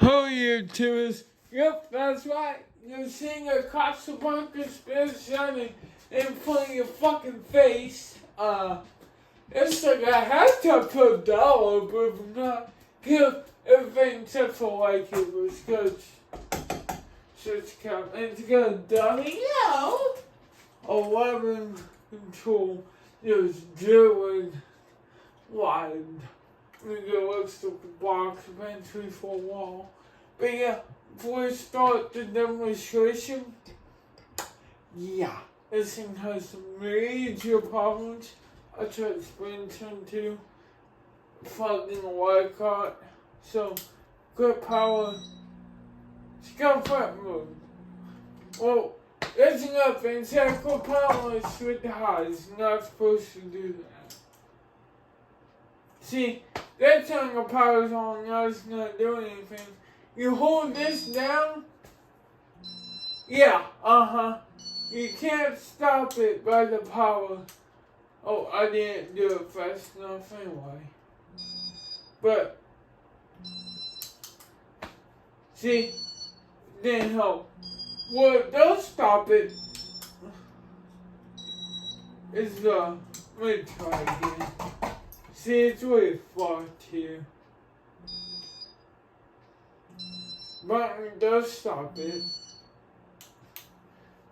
Oh, YouTubers. Yep, that's right. You're seeing a Casablanca spin shining in front of your fucking face. It's like I had to put dollar, but if not, give everything except for like it was good. Such cap. And it's got a dummy now. 11 control. There's drilling wide. We go let's look at the box eventually for a while. But yeah, before we start the demonstration, yeah, this thing has some major problems. I tried to explain to plugging a wire card. So, good power. It's got front mode. Well, there's nothing. It's got good power with the high. It's not supposed to do that. See, that turning the power's on, now it's not doing anything. You hold this down, yeah, you can't stop it by the power. Oh, I didn't do it fast enough anyway. But, see, didn't help. What does stop it is let me try again. See, it's really fucked here. Button does stop it.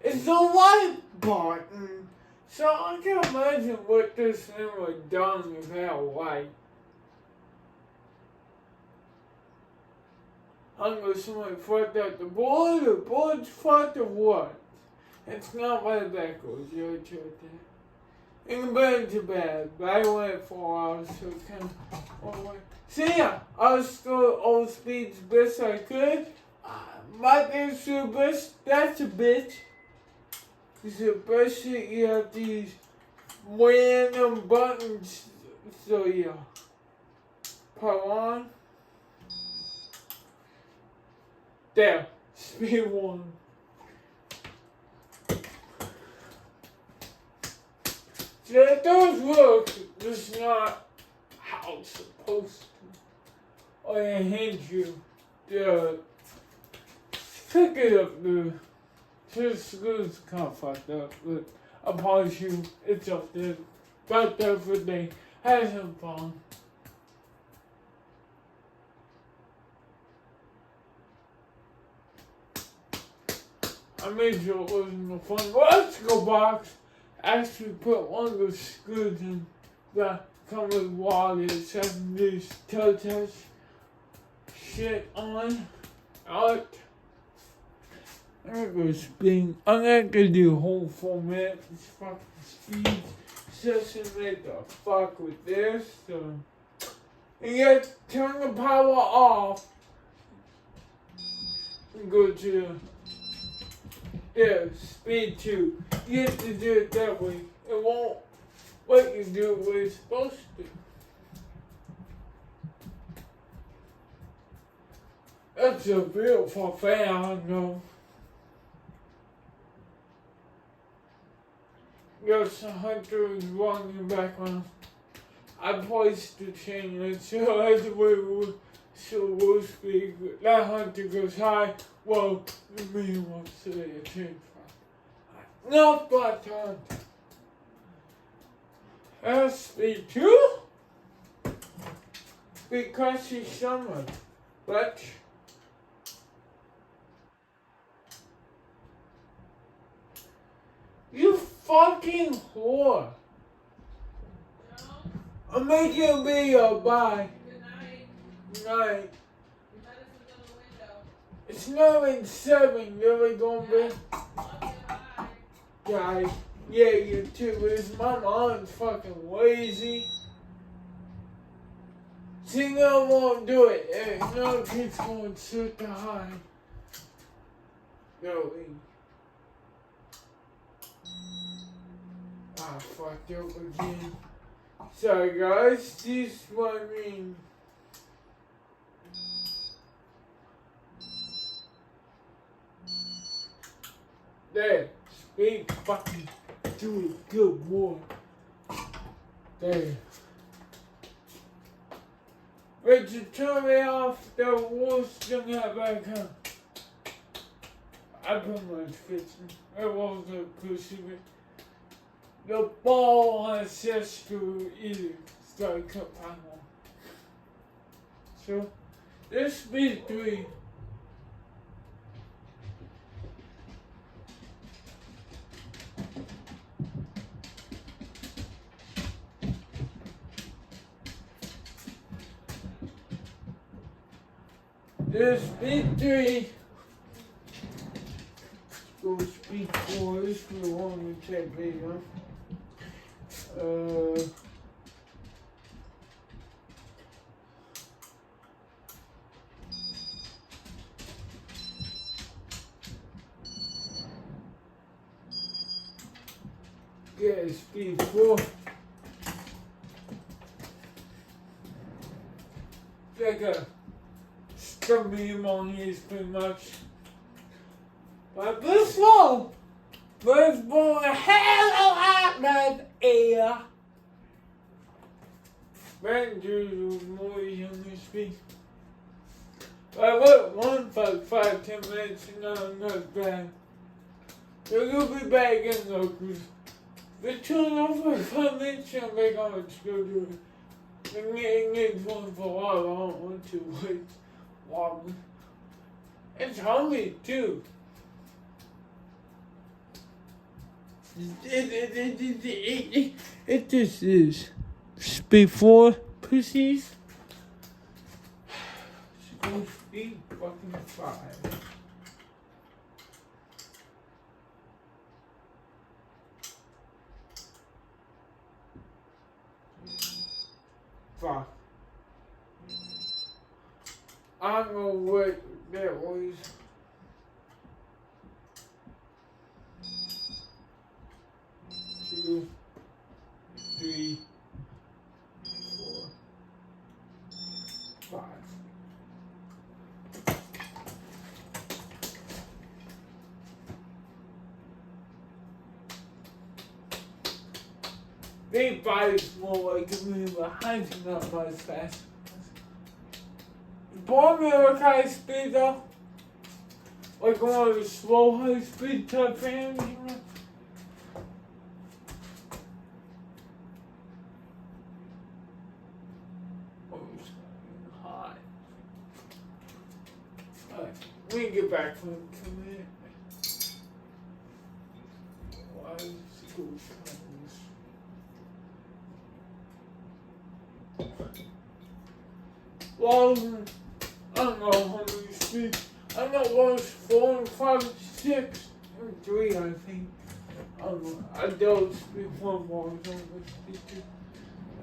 It's the white button. So I can imagine what this thing would have done without white. Unless somebody fucked up the board's fucked or what? It's not my backwards, you're right there. In the bed's bad, but I went 4 hours, so it's kind of. So yeah, I was still all speeds best I could. My thing's the best, that's a bitch. It's the best shit you have to use random buttons. So yeah. Power on. There, speed 1. So it does work, just not how it's supposed to. Or it hints you to pick it up there. This screw's kind of fucked up, but I promise you, it's up there. Got there for the day. Have some fun. I made sure it wasn't no fun. Let's go box. Actually put one of those screws in that come with wires so I can do this toe test shit on. Out. I'm gonna go spin. I'm not gonna do a whole 4 minutes. This fucking speed session made the fuck with this. So, and yet turn the power off and go to speed 2. You have to do it that way. It won't let you do what it's supposed to. That's a beautiful fan, I know. There's a hunter who's running in the background. I placed the chain and so as the way we'll speed. That hunter goes high. Well, the man wants to say a chain. No button. That's speed 2. Because she's someone. But you fucking whore. No. I'm making a video. Bye. Good night. Good night. You better look out the window. It's snowing 7. Really gonna be? Guys, yeah, you too. But my mom's fucking lazy. She no won't do it. Hey, no kid's going to sit the high. Go in. I fucked up again. Sorry guys, this is what I mean. There. Speed fucking do it good boy. There. but to turn it off, the wall's still not back on. I pretty much fixed it. It wasn't pushing it. The ball has just to either start coming on. So, this be 3. This speed 3 go speed 4. This is the one we check video. Yeah, speed 4. Like a medium on these pretty much. But this one was born a hell of a lot of air. Back to the more younger speed. I went one for 5-10 minutes and now I'm not bad. So you'll be back in locals. But turn off for 5 minutes and I'm back on the schedule. And it one for a while, I don't want to wait. It's hungry too. It just is. Speed 4 pussies. Speed fucking 5. Fuck. I don't know what that was. Two, 3, 4, 5. They bite more like a move behind you, not as fast. Born with a high speed though, like one of the slow high speed type fans, you know? Oh, it's hot. Alright, we can get back from it. Why is it cool? Well, I don't know how many speeds. I know it was 4 and 5, 6, and 3, I think. I don't know. I don't speed 1 more. I don't speed 2.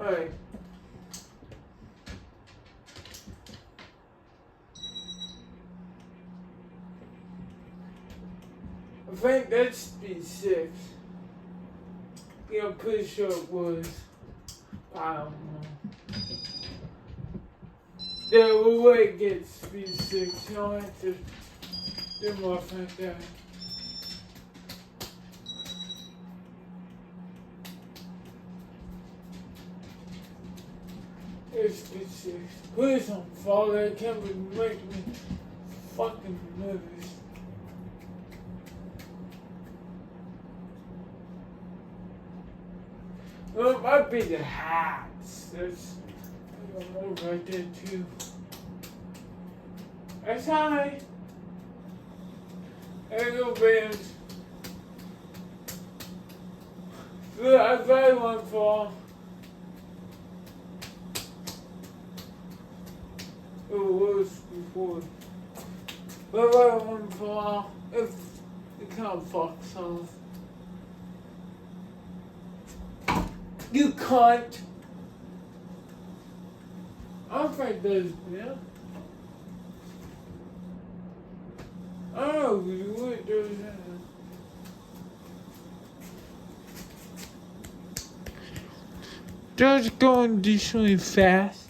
Alright. I think that's speed 6. Yeah, I'm pretty sure it was. I don't know. Yeah, we'll wait get speed 6. You don't have to do more like that. Here's speed 6. Please don't fall. That can make me fucking nervous. Well, it might be the hats. There's more right there too. That's high. There you go, bands. Good, I got one fall. It was before. But I got one fall. If it kind of fucks off. You cunt. I'm afraid there's, yeah. Oh, you would do that. Just going decently fast.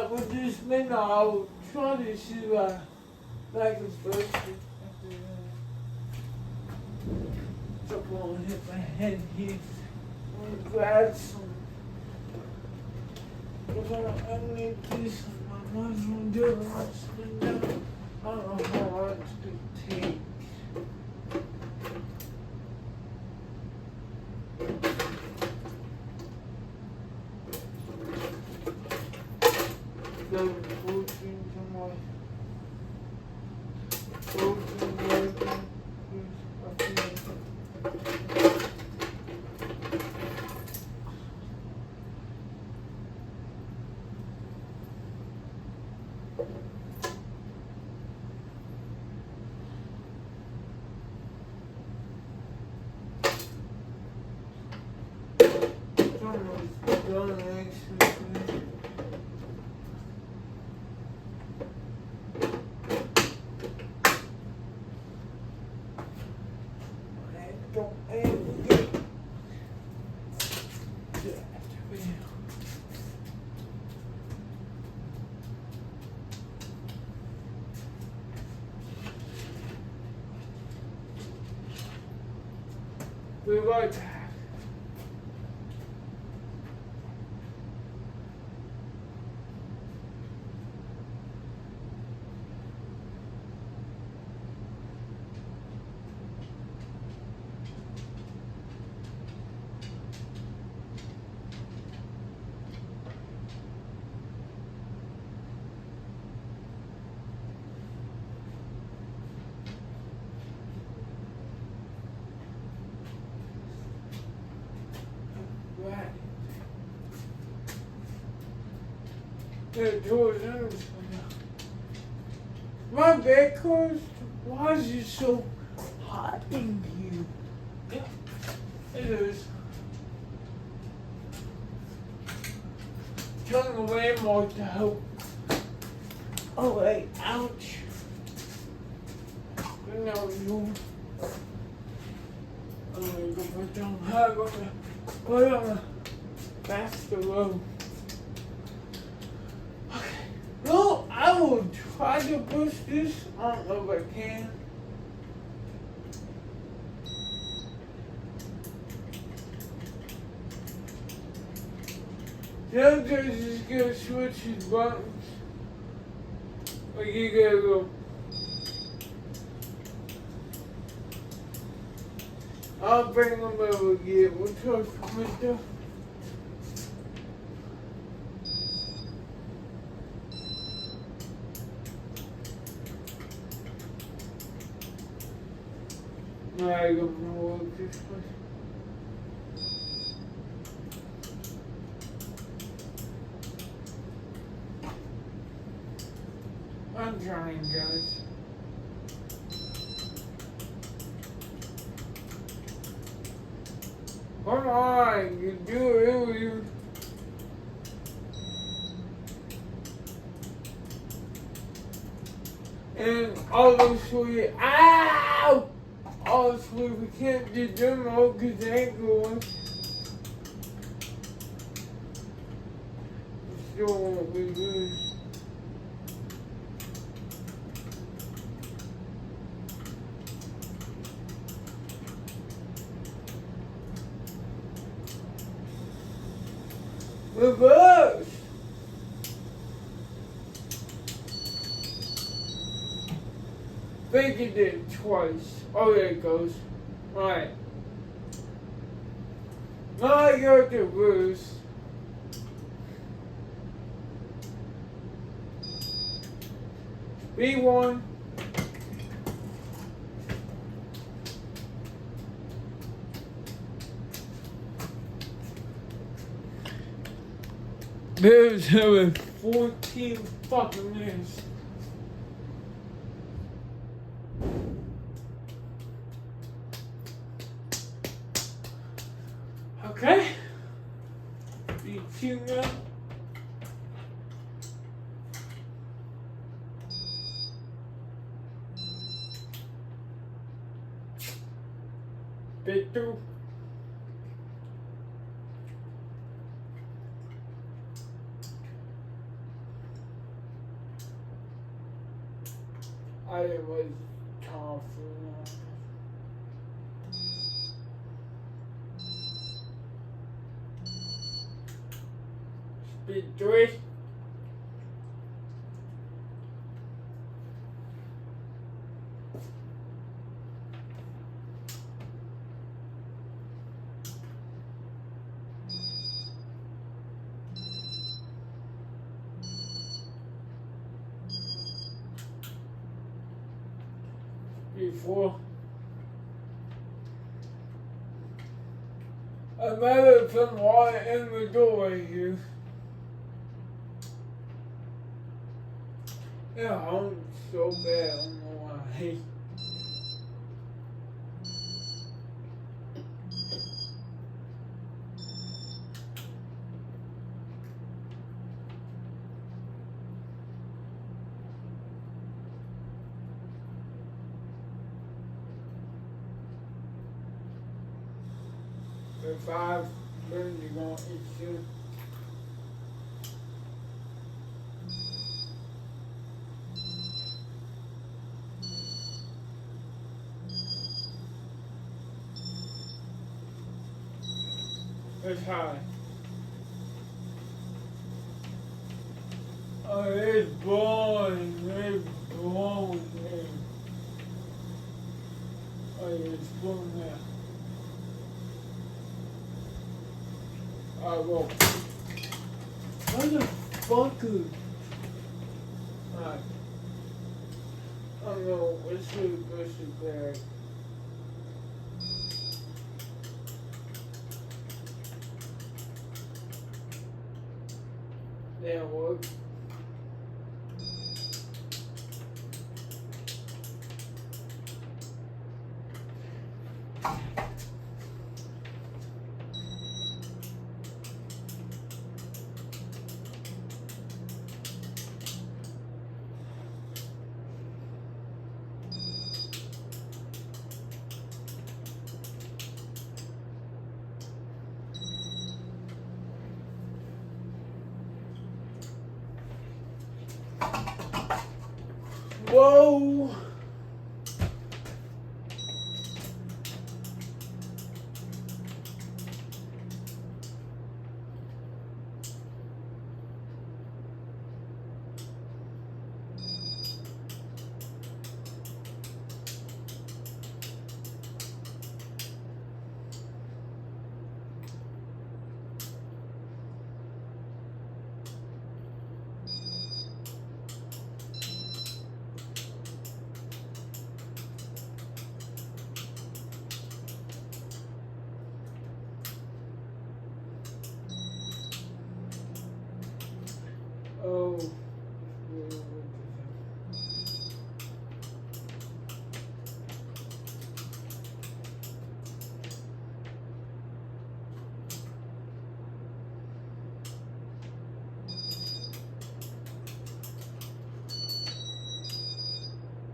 With this minute, I'll try to see like a first. Something won't hit my head here. I'm gonna grab some I need this on my mind. I don't know how much to take. The protein to my protein working. We right back. The door's open. My bed closed. Why is it so hot in here? Yeah, it is. Turn the landmark to help. Oh wait, ouch. No, you. I'm gonna go put down high. I'm gonna put on the faster road. No, I will try to push this. I don't know if I can. Sometimes just gonna switch his buttons. Like you gotta go. I'll bring them over again. We'll try to come in. I don't know what this was. I'm trying, guys. Come on, you do it, you. And obviously, ow! Obviously, we can't do demo because they ain't going. It still won't be good. Reverse! Think it did twice. Oh, there it goes. Alright. Now I go to reverse. B1. There's having 14 fucking minutes. Okay. B2 now. B2. I was tough. Bit 3. Before I might have some water in the doorway here. It hurts so bad, I don't know why. The 5 minutes you're gonna eat soon. It's high. Oh, it's blowing. It's blowing. Oh, it's blowing there. Alright, well. Motherfucker. Alright. I don't know. Let's see this is bad. That worked. Whoa! Oh.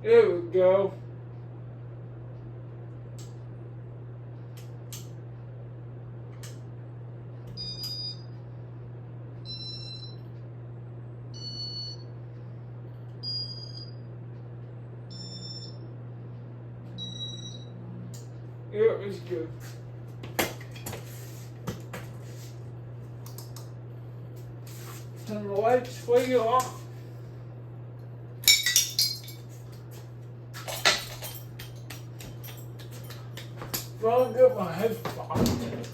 There we go. Yeah, it was good. Turn the lights way off. I'll get my headphones.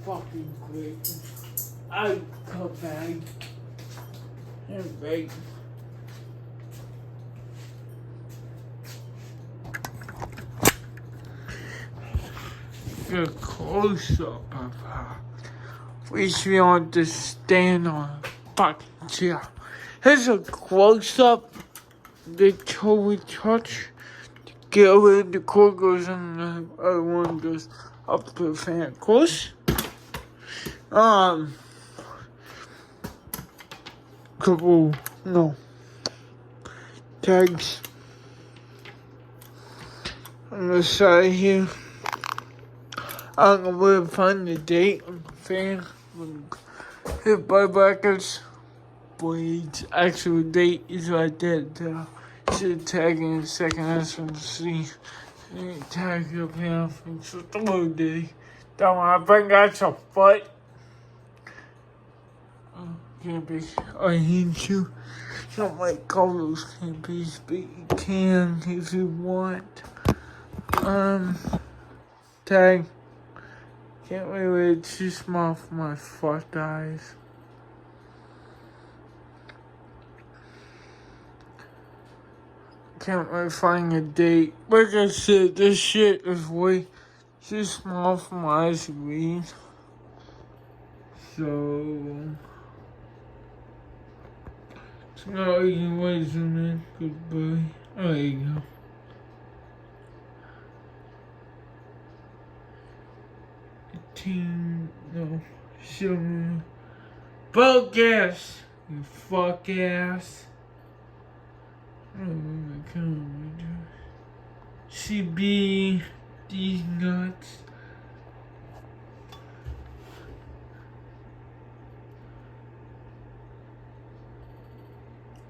Fucking great. I come back and bake. A close up of her. Wish we want to stand on a fucking chair. Here's a close up. The toe we touch to get where the cord goes and the other one goes up to the fan. Close. Couple tags on the side here. I don't know where to find the date on the fan. Hit by brackets. Blades. Actual date is right there. Should tag in a second. I just want to see You tag your pants and just a little ditty. Don't I think that's a foot? Can't be. I hate you. Don't like all those can't be, but you can if you want. Tag. Can't wait to smile for my fucked eyes. Can't wait to find a date. Like I said, this shit is way too small for my eyes to read. So now you can wait zoom in. Goodbye. Oh, there you go. No. Show me. Boat gas. You fuck ass. CB, these nuts.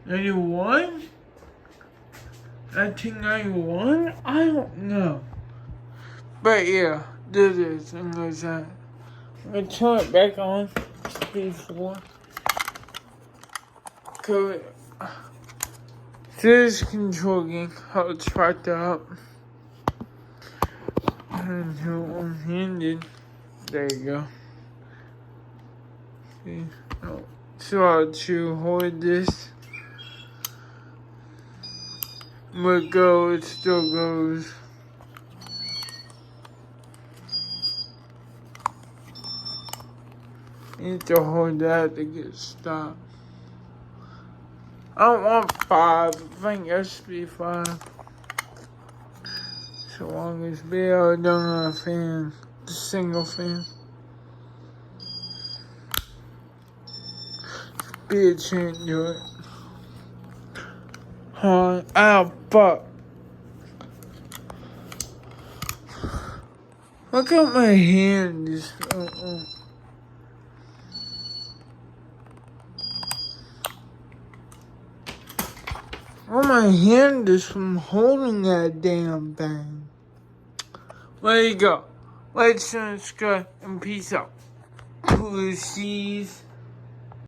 $91? 1991? I don't know. But yeah, this is and there's that. I'm gonna turn it back on before. Cause this controlling how it's fucked up. And one-handed. There you go. See? Oh. So I'll to hold this. Let go, it still goes. Need to hold that to get stopped. I don't want 5. I think it should be 5. So long as we are done on a fan. The single fan. Bitch ain't do it. Ow, fuck. Look at my hand. Just, Oh, my hand is from holding that damn thing. There you go. Let's go and peace out. Pussies.